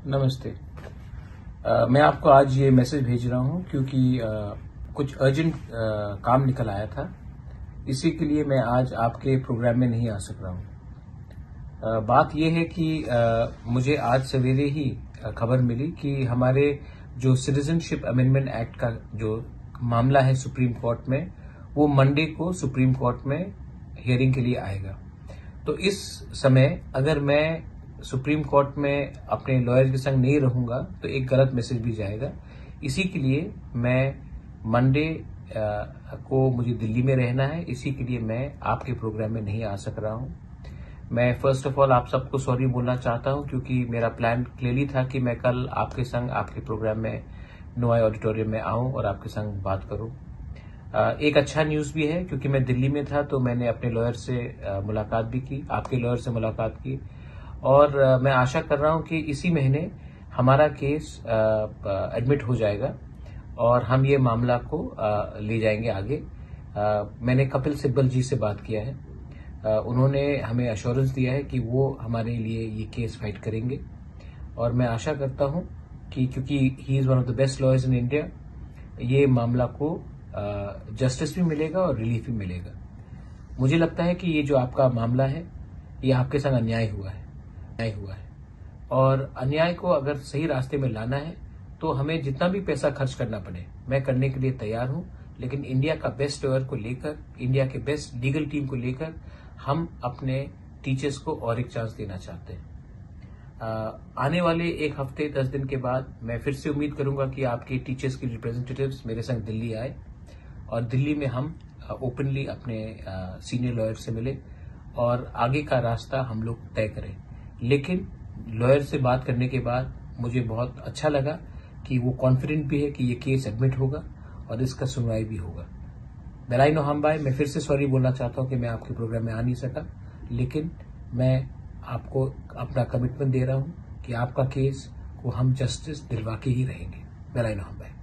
नमस्ते। मैं आपको आज ये मैसेज भेज रहा हूँ क्योंकि कुछ अर्जेंट काम निकल आया था। इसी के लिए मैं आज आपके प्रोग्राम में नहीं आ सक रहा हूँ। बात यह है कि मुझे आज सवेरे ही खबर मिली कि हमारे जो सिटीजनशिप अमेंडमेंट एक्ट का जो मामला है सुप्रीम कोर्ट में, वो मंडे को सुप्रीम कोर्ट में हियरिंग के लिए आएगा। तो इस समय अगर मैं सुप्रीम कोर्ट में अपने लॉयर के संग नहीं रहूंगा तो एक गलत मैसेज भी जाएगा। इसी के लिए मैं मंडे को मुझे दिल्ली में रहना है। इसी के लिए मैं आपके प्रोग्राम में नहीं आ सक रहा हूं। मैं फर्स्ट ऑफ ऑल आप सबको सॉरी बोलना चाहता हूं क्योंकि मेरा प्लान क्लियरली था कि मैं कल आपके संग आपके प्रोग्राम में नोएडा ऑडिटोरियम में आऊं और आपके संग बात करूं। एक अच्छा न्यूज भी है क्योंकि मैं दिल्ली में था तो मैंने अपने लॉयर से मुलाकात भी की, आपके लॉयर से मुलाकात की, और मैं आशा कर रहा हूं कि इसी महीने हमारा केस एडमिट हो जाएगा और हम ये मामला को ले जाएंगे आगे। मैंने कपिल सिब्बल जी से बात किया है। उन्होंने हमें अश्योरेंस दिया है कि वो हमारे लिए ये केस फाइट करेंगे और मैं आशा करता हूं कि क्योंकि he is one of the best lawyers in India, ये मामला को जस्टिस भी मिलेगा और रिलीफ भी मिलेगा। मुझे लगता है कि ये जो आपका मामला है ये आपके संग अन्याय हुआ है और अन्याय को अगर सही रास्ते में लाना है तो हमें जितना भी पैसा खर्च करना पड़े मैं करने के लिए तैयार हूं, लेकिन इंडिया का बेस्ट लॉयर को लेकर, इंडिया के बेस्ट लीगल टीम को लेकर हम अपने टीचर्स को और एक चांस देना चाहते हैं। आने वाले एक हफ्ते 10 दिन के बाद मैं फिर से उम्मीद करूंगा कि आपके टीचर्स के रिप्रेजेंटेटिव्स मेरे संग दिल्ली आए और दिल्ली में हम ओपनली अपने सीनियर लॉयर से मिले और आगे का रास्ता हम लोग तय करें। लेकिन लॉयर से बात करने के बाद मुझे बहुत अच्छा लगा कि वो कॉन्फिडेंट भी है कि ये केस एडमिट होगा और इसका सुनवाई भी होगा। बेलाइनो हमबाई, मैं फिर से सॉरी बोलना चाहता हूं कि मैं आपके प्रोग्राम में आ नहीं सका, लेकिन मैं आपको अपना कमिटमेंट दे रहा हूं कि आपका केस को हम जस्टिस दिलवा के ही रहेंगे। बेलाइनो हमबाई।